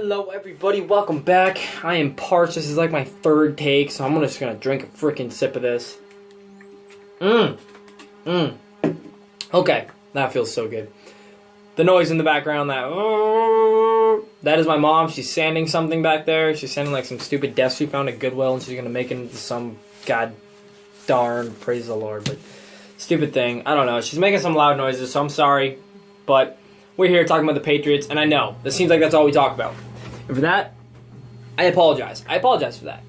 Hello everybody, welcome back. I am parched. This is like my third take, so I'm just gonna drink a freaking sip of this. Okay, that feels so good. The noise in the background, that is my mom. She's sanding something back there. She's sanding like some stupid desk she found at Goodwill, and she's gonna make it into some god darn, praise the Lord, but stupid thing. I don't know. She's making some loud noises, so I'm sorry, but we're here talking about the Patriots, and I know, this seems like that's all we talk about. And for that, I apologize. I apologize for that.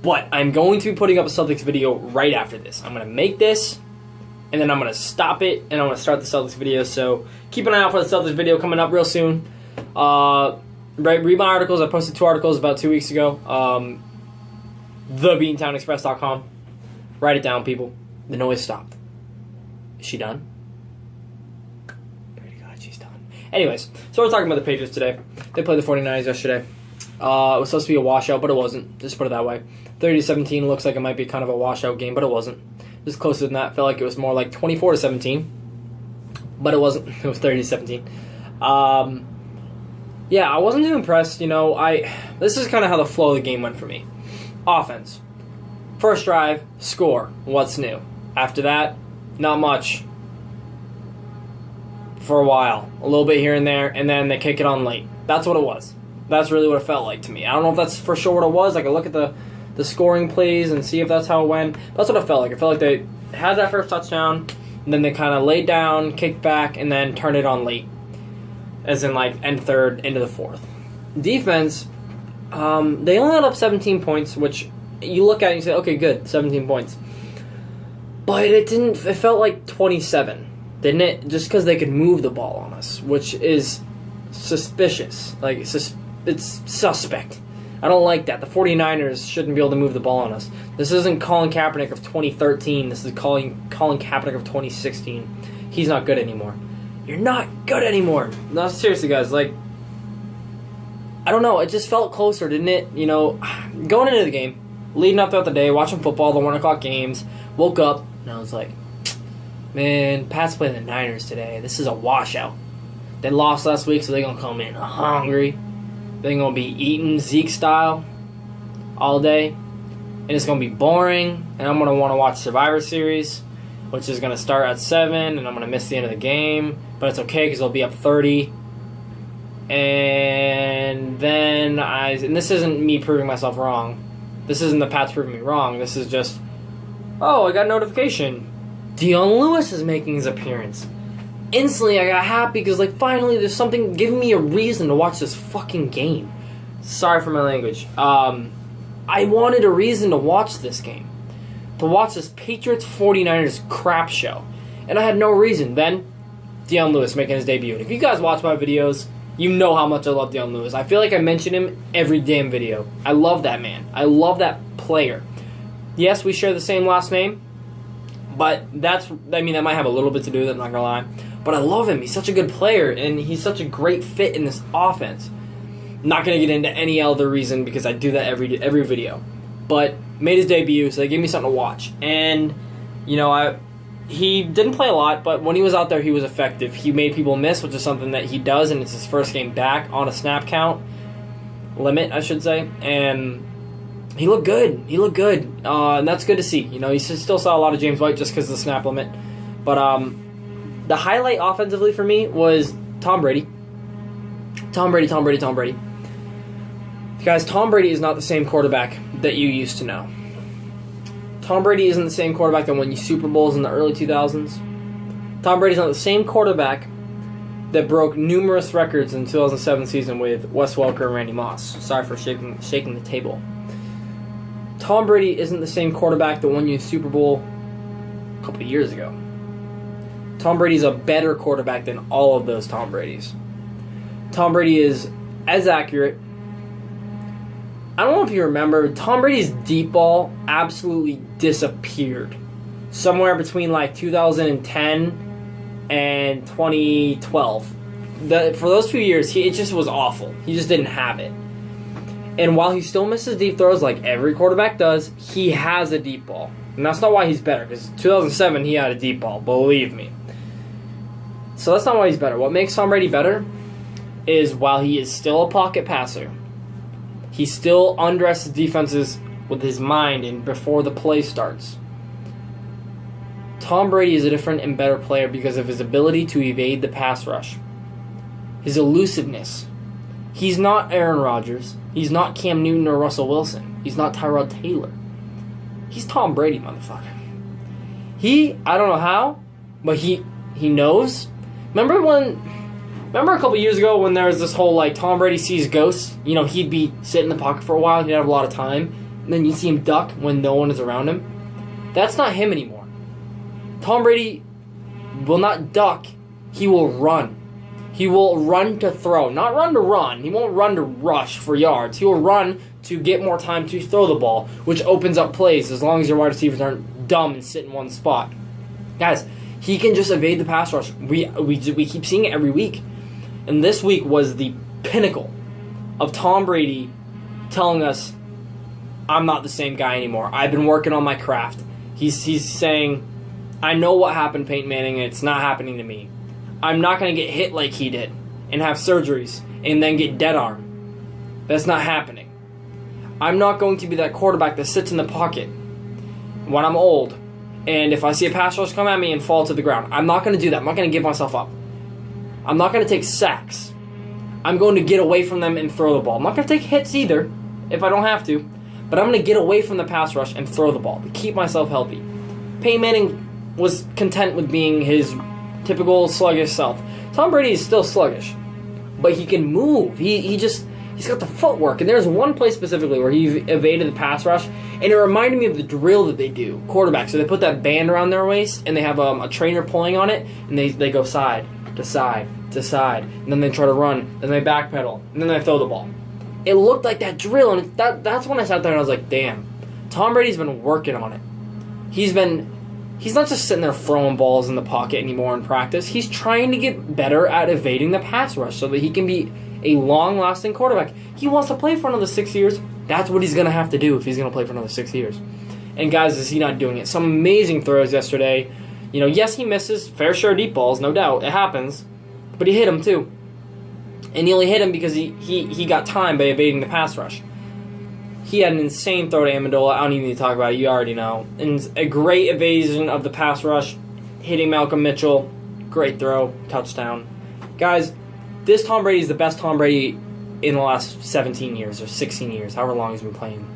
But I'm going to be putting up a Celtics video right after this. I'm going to make this, and then I'm going to stop it, and I'm going to start the Celtics video. So keep an eye out for the Celtics video coming up real soon. Read my articles. I posted 2 articles about 2 weeks ago. TheBeantownExpress.com. Write it down, people. The noise stopped. Is she done? Anyways, so we're talking about the Patriots today. They played the 49ers yesterday. It was supposed to be a washout, but it wasn't. Just put it that way. 30-17 looks like it might be kind of a washout game, but it wasn't. It was closer than that. Felt like it was more like 24-17, but it wasn't. It was 30-17. Yeah, I wasn't too impressed. You know, this is kind of how the flow of the game went for me. Offense. First drive, score. What's new? After that, not much. For a while, a little bit here and there, and then they kick it on late. That's what it was. That's really what it felt like to me. I don't know if that's for sure what it was. I could look at the scoring plays and see if that's how it went. That's what it felt like. It felt like they had that first touchdown, and then they kind of laid down, kicked back, and then turned it on late. As in, like, end third, into the fourth. Defense, they only had up 17 points, which you look at and you say, okay, good, 17 points. But it felt like 27. Didn't it? Just because they could move the ball on us, which is suspicious. Like, it's suspect. I don't like that. The 49ers shouldn't be able to move the ball on us. This isn't Colin Kaepernick of 2013. This is Colin Kaepernick of 2016. He's not good anymore. You're not good anymore. No, seriously, guys. Like, I don't know. It just felt closer, didn't it? You know, going into the game, leading up throughout the day, watching football, the 1 o'clock games, woke up, and I was like, man, Pat's playing the Niners today. This is a washout. They lost last week, so they're going to come in hungry. They're going to be eating Zeke style all day. And it's going to be boring. And I'm going to want to watch Survivor Series, which is going to start at 7. And I'm going to miss the end of the game. But it's okay because they'll be up 30. And then and this isn't me proving myself wrong. This isn't the Pats proving me wrong. This is just, oh, I got a notification. Dion Lewis is making his appearance. Instantly, I got happy because, like, finally there's something giving me a reason to watch this fucking game. Sorry for my language. I wanted a reason to watch this game. To watch this Patriots 49ers crap show. And I had no reason. Then, Dion Lewis making his debut. And if you guys watch my videos, you know how much I love Dion Lewis. I feel like I mention him every damn video. I love that man. I love that player. Yes, we share the same last name. But that might have a little bit to do with it, I'm not going to lie. But I love him. He's such a good player, and he's such a great fit in this offense. Not going to get into any other reason because I do that every video. But made his debut, so they gave me something to watch. And, you know, he didn't play a lot, but when he was out there, he was effective. He made people miss, which is something that he does, and it's his first game back on a snap count limit, I should say. And he looked good. He looked good. And that's good to see. You know, he still saw a lot of James White just because of the snap limit. But the highlight offensively for me was Tom Brady. Tom Brady. Guys, Tom Brady is not the same quarterback that you used to know. Tom Brady isn't the same quarterback that won you Super Bowls in the early 2000s. Tom Brady's not the same quarterback that broke numerous records in the 2007 season with Wes Welker and Randy Moss. Sorry for shaking the table. Tom Brady isn't the same quarterback that won you a Super Bowl a couple of years ago. Tom Brady's a better quarterback than all of those Tom Bradys. Tom Brady is as accurate. I don't know if you remember, Tom Brady's deep ball absolutely disappeared. Somewhere between like 2010 and 2012. For those few years, it just was awful. He just didn't have it. And while he still misses deep throws like every quarterback does, he has a deep ball. And that's not why he's better, because 2007 he had a deep ball, believe me. So that's not why he's better. What makes Tom Brady better is while he is still a pocket passer, he still undresses defenses with his mind and before the play starts. Tom Brady is a different and better player because of his ability to evade the pass rush. His elusiveness. He's not Aaron Rodgers. He's not Cam Newton or Russell Wilson. He's not Tyrod Taylor. He's Tom Brady, motherfucker. I don't know how, but he knows. Remember a couple years ago when there was this whole, like, Tom Brady sees ghosts? You know, he'd be sitting in the pocket for a while, he'd have a lot of time, and then you'd see him duck when no one is around him. That's not him anymore. Tom Brady will not duck, he will run. He will run to throw, not run to run. He won't run to rush for yards. He will run to get more time to throw the ball, which opens up plays as long as your wide receivers aren't dumb and sit in one spot. Guys, he can just evade the pass rush. We keep seeing it every week. And this week was the pinnacle of Tom Brady telling us, I'm not the same guy anymore. I've been working on my craft. He's saying, I know what happened, Peyton Manning, and it's not happening to me. I'm not going to get hit like he did and have surgeries and then get dead arm. That's not happening. I'm not going to be that quarterback that sits in the pocket when I'm old, and if I see a pass rush come at me and fall to the ground, I'm not going to do that. I'm not going to give myself up. I'm not going to take sacks. I'm going to get away from them and throw the ball. I'm not going to take hits either if I don't have to, but I'm going to get away from the pass rush and throw the ball to keep myself healthy. Peyton Manning was content with being his typical sluggish self. Tom Brady is still sluggish, but he can move. He's got the footwork, and there's one play specifically where he evaded the pass rush, and it reminded me of the drill that they do, quarterbacks. So they put that band around their waist, and they have a trainer pulling on it, and they go side to side to side, and then they try to run, then they backpedal, and then they throw the ball. It looked like that drill, and that's when I sat there and I was like, damn, Tom Brady's been working on it. He's not just sitting there throwing balls in the pocket anymore in practice. He's trying to get better at evading the pass rush so that he can be a long-lasting quarterback. He wants to play for another 6 years. That's what he's going to have to do if he's going to play for another 6 years. And guys, is he not doing it? Some amazing throws yesterday. You know, yes, he misses fair share of deep balls, no doubt. It happens. But he hit him too. And he only hit him because he got time by evading the pass rush. He had an insane throw to Amendola. I don't even need to talk about it. You already know. And a great evasion of the pass rush, hitting Malcolm Mitchell. Great throw. Touchdown. Guys, this Tom Brady is the best Tom Brady in the last 17 years or 16 years, however long he's been playing.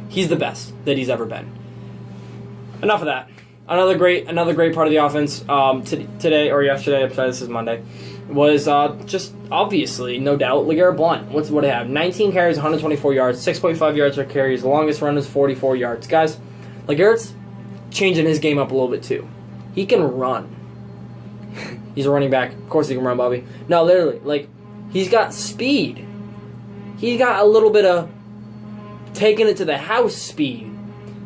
He's the best that he's ever been. Enough of that. Another great part of the offense today or yesterday, I'm sorry, this is Monday, was just obviously, no doubt, LeGarrette Blount. What did he have? 19 carries, 124 yards, 6.5 yards per carry. His longest run was 44 yards. Guys, LeGarrette's changing his game up a little bit too. He can run. He's a running back. Of course he can run, Bobby. No, literally, like, he's got speed. He's got a little bit of taking it to the house speed.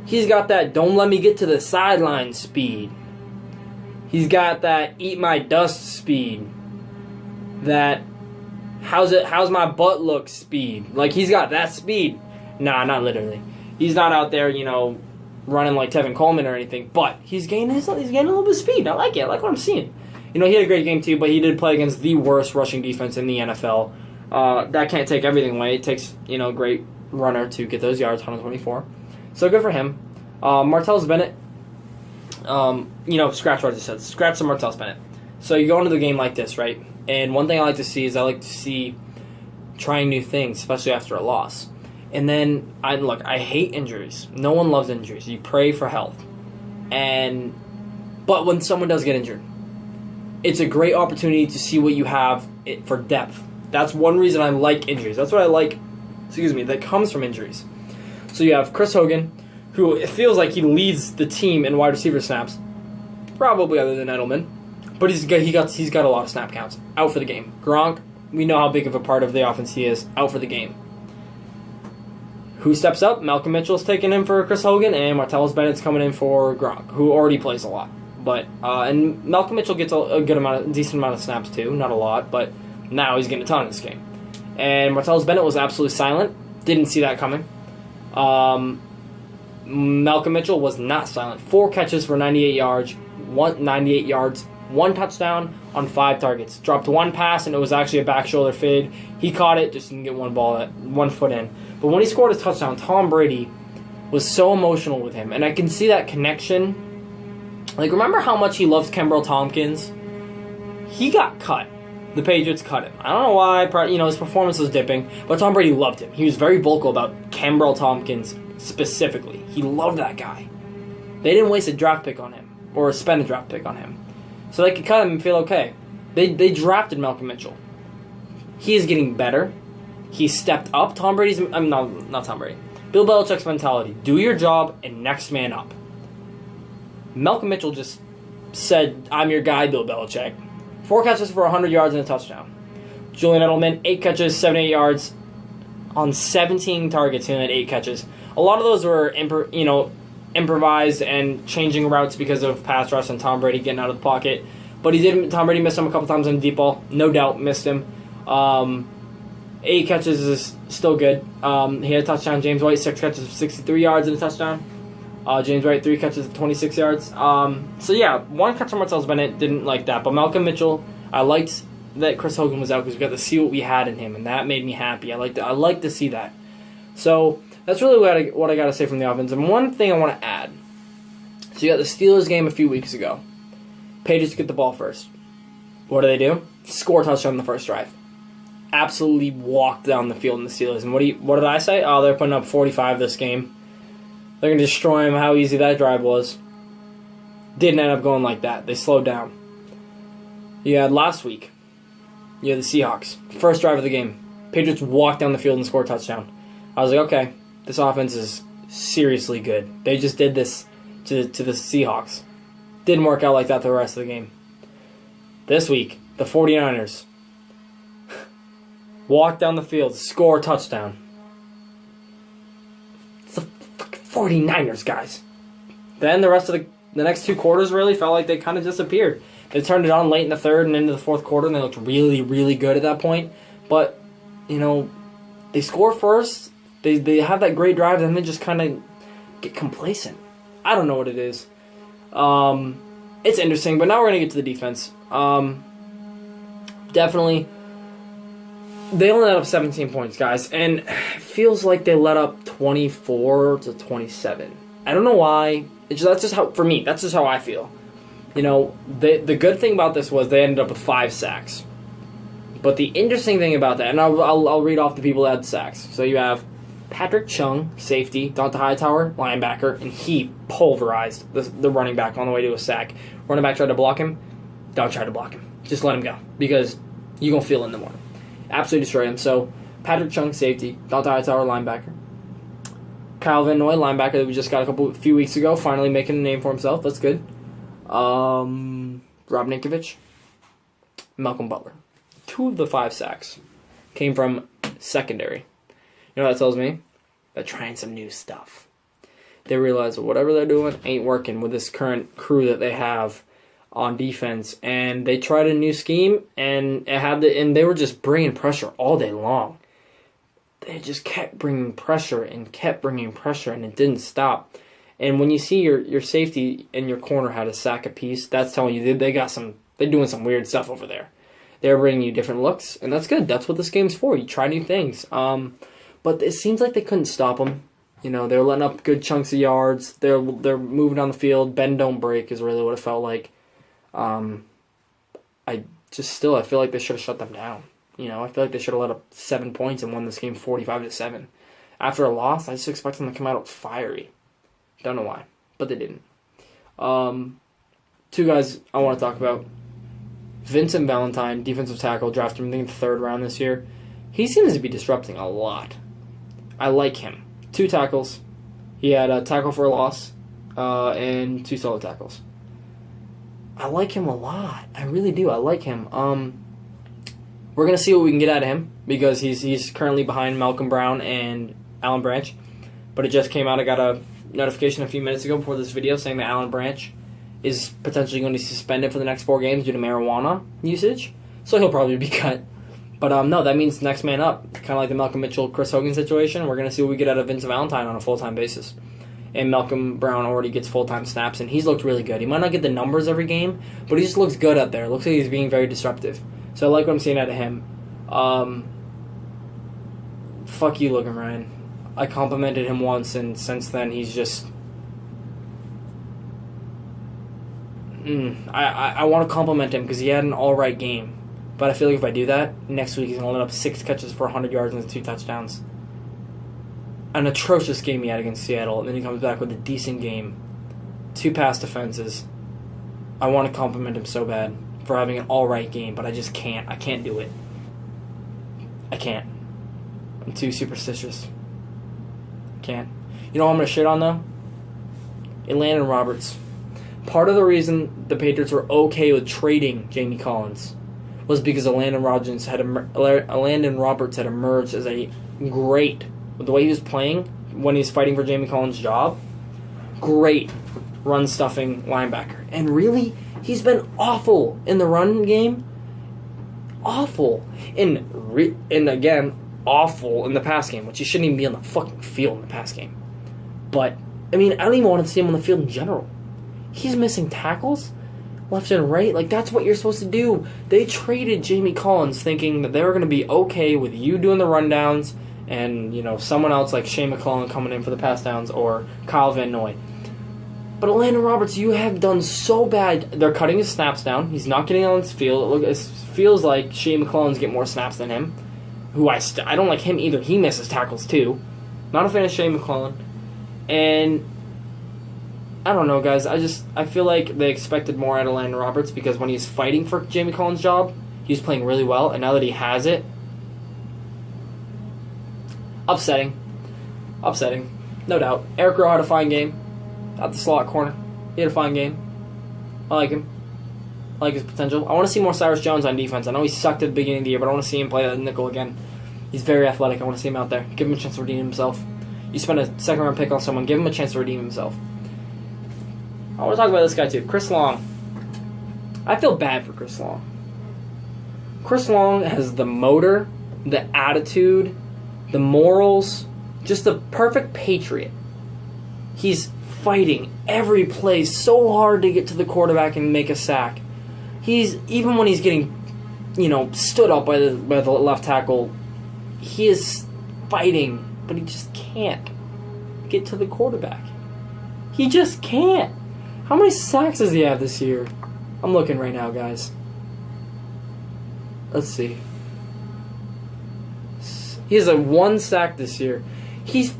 He's got that don't let me get to the sideline speed. He's got that eat my dust speed. That how's my butt look speed. Like, he's got that speed. Nah, not literally. He's not out there, you know, running like Tevin Coleman or anything, but he's gaining a little bit of speed. I like it. I like what I'm seeing. You know, he had a great game too, but he did play against the worst rushing defense in the NFL. That can't take everything away. It takes, you know, a great runner to get those yards, 124. So good for him. Martellus Bennett, you know, scratch what I just said. Scratch the Martellus Bennett. So you go into the game like this, right? And one thing I like to see is I like to see trying new things, especially after a loss. And then, I hate injuries. No one loves injuries. You pray for health. But when someone does get injured, it's a great opportunity to see what you have for depth. That's one reason I like injuries. That's what I like, that comes from injuries. So you have Chris Hogan, who it feels like he leads the team in wide receiver snaps, probably other than Edelman, but he's got a lot of snap counts. Out for the game. Gronk, we know how big of a part of the offense he is. Out for the game. Who steps up? Malcolm Mitchell's taking in for Chris Hogan, and Martellus Bennett's coming in for Gronk, who already plays a lot. But and Malcolm Mitchell gets a decent amount of snaps too, not a lot, but now he's getting a ton in this game. And Martellus Bennett was absolutely silent. Didn't see that coming. Malcolm Mitchell was not silent. 4 catches for 98 yards, 1 touchdown on 5 targets. Dropped 1 pass, and it was actually a back shoulder fade. He caught it, just didn't get 1 foot in. But when he scored his touchdown, Tom Brady was so emotional with him. And I can see that connection. Like, remember how much he loves Kembrell Tompkins? He got cut. The Patriots cut him. I don't know why. His performance was dipping. But Tom Brady loved him. He was very vocal about Kembrell Tompkins specifically. He loved that guy. They didn't waste a draft pick on him. Or spend a draft pick on him. So they could cut him and feel okay. They drafted Malcolm Mitchell. He is getting better. He stepped up. Tom Brady's... not Tom Brady. Bill Belichick's mentality. Do your job and next man up. Malcolm Mitchell just said, I'm your guy, Bill Belichick. 4 catches for 100 yards and a touchdown. Julian Edelman, 8 catches, 78 yards on 17 targets. He only had 8 catches. A lot of those were improvised and changing routes because of pass rush and Tom Brady getting out of the pocket. But Tom Brady missed him a couple times on the deep ball. No doubt missed him. 8 catches is still good. He had a touchdown. James White, 6 catches of 63 yards and a touchdown. James White, 3 catches of 26 yards. 1 catch from Martellus Bennett. Didn't like that. But Malcolm Mitchell, I liked that Chris Hogan was out because we got to see what we had in him, and that made me happy. I like to see that. So that's really what I got to say from the offense. And one thing I want to add. So you got the Steelers game a few weeks ago. Patriots get the ball first. What do? Score a touchdown in the first drive. Absolutely walked down the field in the Steelers. And what did I say? Oh, they're putting up 45 this game. They're going to destroy him. How easy that drive was. Didn't end up going like that. They slowed down. You had last week. You had the Seahawks. First drive of the game. Patriots walked down the field and scored a touchdown. I was like, okay, this offense is seriously good. They just did this to the Seahawks. Didn't work out like that the rest of the game. This week, the 49ers walk down the field, score a touchdown. It's the 49ers, guys. Then the rest of the next 2 quarters really felt like they kind of disappeared. They turned it on late in the third and into the fourth quarter, and they looked really, really good at that point. But, they score first. They have that great drive, and then they just kind of get complacent. I don't know what it is. It's interesting, but now we're going to get to the defense. Definitely, they only let up 17 points, guys, and it feels like they let up 24 to 27. I don't know why. That's just how, for me, that's just how I feel. The good thing about this was they ended up with 5 sacks. But the interesting thing about that, and I'll read off the people that had sacks. So you have Patrick Chung, safety, Dante Hightower, linebacker, and he pulverized the running back on the way to a sack. Running back tried to block him. Don't try to block him. Just let him go, because you're going to feel it in the morning. Absolutely destroy him. So, Patrick Chung, safety, Dante Hightower, linebacker. Kyle Van Noy, linebacker that we just got a few weeks ago, finally making a name for himself. That's good. Rob Ninkovich, Malcolm Butler. 2 of the 5 sacks came from secondary. You know what that tells me? They're trying some new stuff. They realize that whatever they're doing ain't working with this current crew that they have on defense, and they tried a new scheme, and they were just bringing pressure all day long. They just kept bringing pressure, and it didn't stop. And when you see your safety and your corner had a sack apiece, that's telling you they're doing some weird stuff over there. They're bringing you different looks, and that's good. That's what this game's for. You try new things. But it seems like they couldn't stop them. They were letting up good chunks of yards. They're moving down the field. Bend don't break is really what it felt like. I feel like they should have shut them down. I feel like they should have let up 7 points and won this game 45-7. After a loss, I just expect them to come out fiery. Don't know why, but they didn't. 2 guys I want to talk about. Vincent Valentine, defensive tackle, drafted him in the 3rd round this year. He seems to be disrupting a lot. I like him. 2 tackles. He had a tackle for a loss and 2 solo tackles. I like him a lot. I really do. I like him. We're going to see what we can get out of him because he's currently behind Malcolm Brown and Alan Branch. But it just came out. I got a notification a few minutes ago before this video saying that Alan Branch is potentially going to be suspended for the next 4 games due to marijuana usage. So he'll probably be cut. But no, that means next man up. Kind of like the Malcolm Mitchell, Chris Hogan situation. We're going to see what we get out of Vince Valentine on a full-time basis. and Malcolm Brown already gets full-time snaps, and he's looked really good. He might not get the numbers every game, but he just looks good out there. Looks like he's being very disruptive. So I like what I'm seeing out of him. Fuck you, Logan Ryan. I complimented him once, and since then he's just... I want to compliment him because he had an all-right game. But I feel like if I do that, next week he's going to let up 6 catches for 100 yards and 2 touchdowns. An atrocious game he had against Seattle, and then he comes back with a decent game. 2 pass defenses. I want to compliment him so bad for having an all-right game, but I just can't. I can't do it. I can't. I'm too superstitious. Can't. You know what I'm going to shit on, though? Landon Roberts. Part of the reason the Patriots were okay with trading Jamie Collins was because Landon Roberts had emerged as a great, with the way he was playing when he was fighting for Jamie Collins' job, great run-stuffing linebacker. And really, he's been awful in the run game. Awful. And again, awful in the pass game, which he shouldn't even be on the fucking field in the pass game. But, I mean, I don't even want to see him on the field in general. He's missing tackles left and right. Like, that's what you're supposed to do. They traded Jamie Collins thinking that they were going to be okay with you doing the rundowns and, you know, someone else like Shane McClellan coming in for the pass downs or Kyle Van Noy. But Landon Roberts, you have done so bad. They're cutting his snaps down. He's not getting on his field. It feels like Shane McClellan's get more snaps than him, who I don't like him either. He misses tackles too. Not a fan of Shane McClellan. And I don't know, guys. I feel like they expected more out of Landon Roberts because when he's fighting for Jamie Collins' job, he was playing really well. And now that he has it, upsetting. No doubt. Eric Rowe had a fine game at the slot corner. He had a fine game. I like him. I like his potential. I want to see more Cyrus Jones on defense. I know he sucked at the beginning of the year, but I want to see him play that nickel again. He's very athletic. I want to see him out there. Give him a chance to redeem himself. You spend a second-round pick on someone, give him a chance to redeem himself. I want to talk about this guy, too. Chris Long. I feel bad for Chris Long. Chris Long has the motor, the attitude, the morals, just the perfect Patriot. He's fighting every play so hard to get to the quarterback and make a sack. Even when he's getting, stood up by the left tackle, he is fighting, but he just can't get to the quarterback. He just can't. How many sacks does he have this year? I'm looking right now, guys. Let's see. He has a 1 sack this year. He's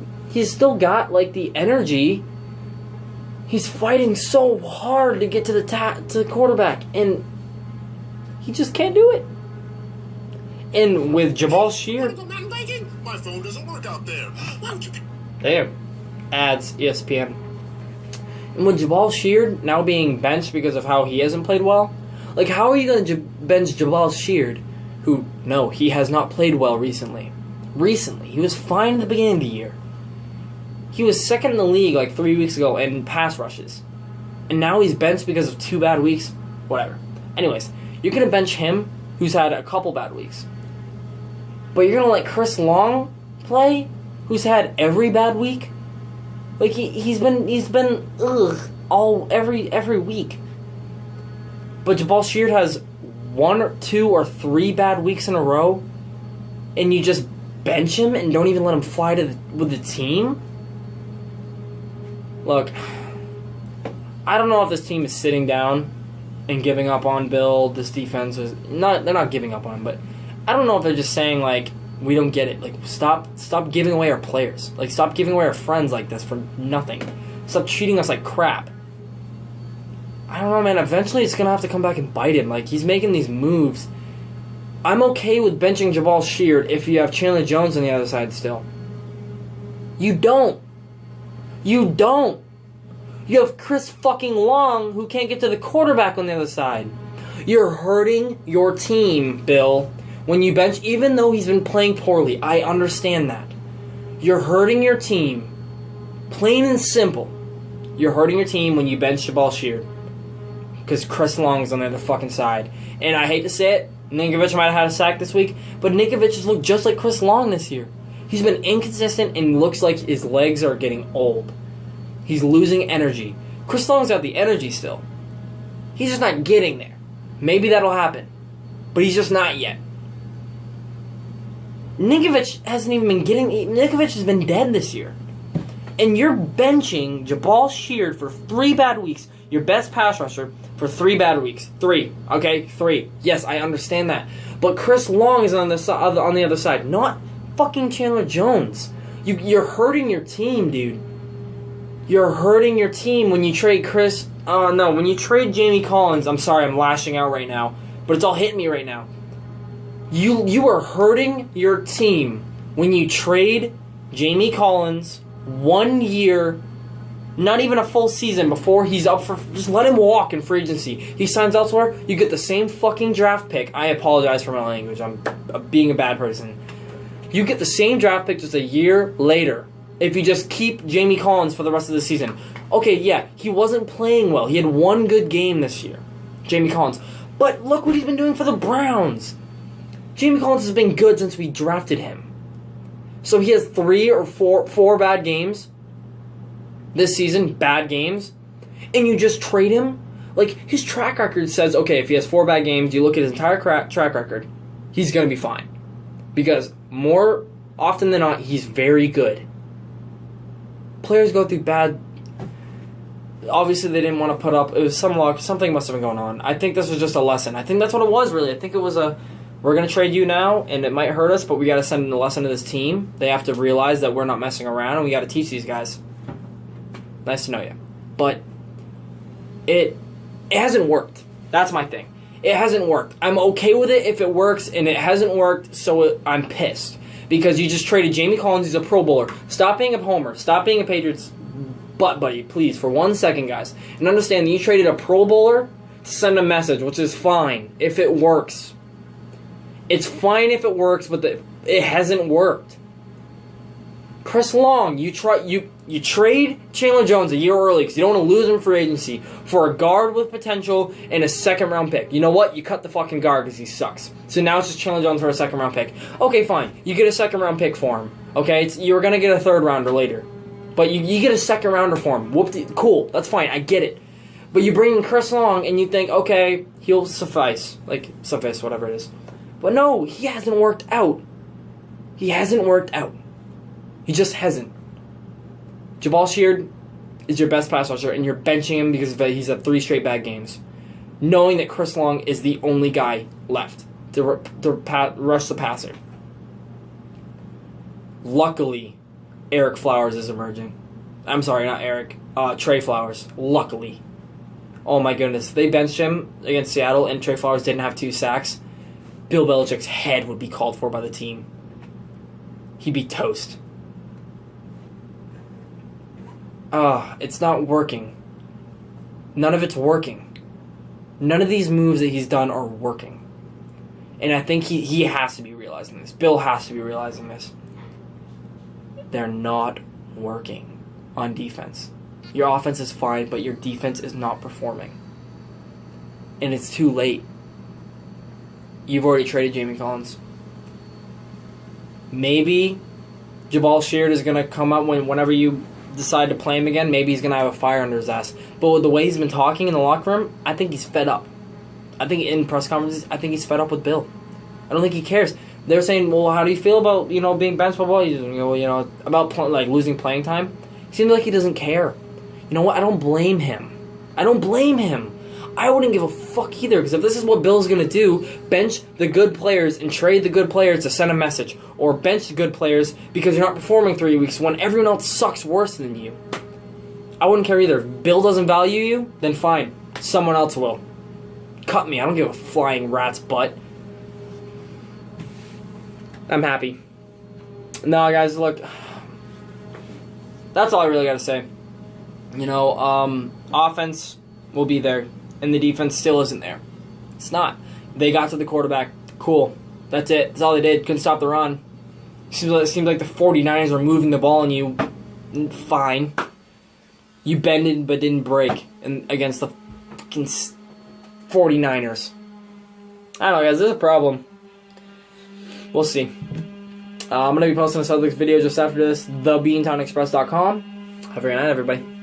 still got the energy. He's fighting so hard to get to the quarterback, and he just can't do it. And with Jabal Sheard, my phone doesn't work out there. Why don't you? Damn, ads ESPN. And with Jabal Sheard now being benched because of how he hasn't played well, how are you going to bench Jabal Sheard, who, no, he has not played well recently. He was fine at the beginning of the year. He was second in the league 3 weeks ago in pass rushes. And now he's benched because of 2 bad weeks. Whatever. Anyways, you're going to bench him, who's had a couple bad weeks. But you're going to let Chris Long play, who's had every bad week? He's been every week. But Jabal Sheard has 1 or 2 or 3 bad weeks in a row, and you just bench him and don't even let him fly with the team? Look, I don't know if this team is sitting down and giving up on Bill. This defense is they're not giving up on him, but I don't know if they're just saying we don't get it. Stop giving away our players. Stop giving away our friends like this for nothing. Stop treating us like crap. I don't know, man. Eventually it's gonna have to come back and bite him. He's making these moves. I'm okay with benching Jabal Sheard if you have Chandler Jones on the other side still. You don't. You have Chris fucking Long who can't get to the quarterback on the other side. You're hurting your team, Bill, when you bench, even though he's been playing poorly. I understand that. You're hurting your team. Plain and simple. You're hurting your team when you bench Jabal Sheard. Because Chris Long's on the other fucking side. And I hate to say it, Ninkovich might have had a sack this week, but Ninkovich has looked just like Chris Long this year. He's been inconsistent and looks like his legs are getting old. He's losing energy. Chris Long's got the energy still. He's just not getting there. Maybe that'll happen. But he's just not yet. Nikovic hasn't even been getting... Nikovic has been dead this year. And you're benching Jabal Sheard for 3 bad weeks. Your best pass rusher for 3 bad weeks. 3. Okay? 3. Yes, I understand that. But Chris Long is on the other side. Not fucking Chandler Jones. You're hurting your team, dude. You're hurting your team when you trade when you trade Jamie Collins. I'm sorry, I'm lashing out right now. But it's all hitting me right now. You are hurting your team when you trade Jamie Collins 1 year, not even a full season before he's up for... Just let him walk in free agency. He signs elsewhere, you get the same fucking draft pick. I apologize for my language. I'm being a bad person. You get the same draft pick just a year later if you just keep Jamie Collins for the rest of the season. Okay, yeah, he wasn't playing well. He had 1 good game this year, Jamie Collins. But look what he's been doing for the Browns. Jamie Collins has been good since we drafted him. So he has 3 or 4 bad games this season, bad games, and you just trade him? Like, his track record says, okay, if he has 4 bad games, you look at his entire track record, he's going to be fine. Because more often than not, he's very good. Players go through bad... Obviously, they didn't want to put up... It was something must have been going on. I think this was just a lesson. I think that's what it was, really. I think it was a... We're going to trade you now, and it might hurt us, but we got to send a lesson to this team. They have to realize that we're not messing around, and we got to teach these guys. Nice to know you. But it hasn't worked. That's my thing. It hasn't worked. I'm okay with it if it works, and it hasn't worked, so I'm pissed. Because you just traded Jamie Collins, he's a Pro Bowler. Stop being a homer. Stop being a Patriots butt buddy, please, for 1 second, guys. And understand that you traded a Pro Bowler to send a message, which is fine if it works. It's fine if it works, but it hasn't worked. Chris Long, you trade Chandler Jones a year early because you don't want to lose him for agency for a guard with potential and a 2nd-round pick. You know what? You cut the fucking guard because he sucks. So now it's just Chandler Jones for a 2nd-round pick. Okay, fine. You get a 2nd-round pick for him. Okay, you're gonna get a 3rd-rounder later, but you get a 2nd-rounder for him. Whoop, cool. That's fine. I get it. But you bring in Chris Long and you think, okay, he'll suffice, whatever it is. But no, he hasn't worked out. He hasn't worked out. He just hasn't. Jabal Sheard is your best pass rusher, and you're benching him because he's had 3 straight bad games, knowing that Chris Long is the only guy left to rush the passer. Luckily, Eric Flowers is emerging. I'm sorry, not Eric. Trey Flowers. Luckily. Oh my goodness. If they benched him against Seattle and Trey Flowers didn't have 2 sacks, Bill Belichick's head would be called for by the team. He'd be toast. It's not working. None of it's working. None of these moves that he's done are working. And I think he has to be realizing this. Bill has to be realizing this. They're not working on defense. Your offense is fine, but your defense is not performing. And it's too late. You've already traded Jamie Collins. Maybe Jabal Sheard is going to come up whenever you decide to play him again. Maybe he's going to have a fire under his ass. But with the way he's been talking in the locker room, I think he's fed up. I think in press conferences, I think he's fed up with Bill. I don't think he cares. They're saying, well, how do you feel about, being benched? About losing playing time? It seems like he doesn't care. You know what? I don't blame him. I wouldn't give a fuck either, because if this is what Bill's going to do, bench the good players and trade the good players to send a message, or bench the good players because you're not performing 3 weeks when everyone else sucks worse than you. I wouldn't care either. If Bill doesn't value you, then fine. Someone else will. Cut me. I don't give a flying rat's butt. I'm happy. No, guys, look. That's all I really got to say. Offense will be there. And the defense still isn't there. It's not. They got to the quarterback. Cool. That's it. That's all they did. Couldn't stop the run. It seems like the 49ers were moving the ball on you. Fine. You bended but didn't break against the fucking 49ers. I don't know, guys. There's a problem. We'll see. I'm going to be posting a Celtics video just after this. TheBeantownExpress.com. Have a great night, everybody.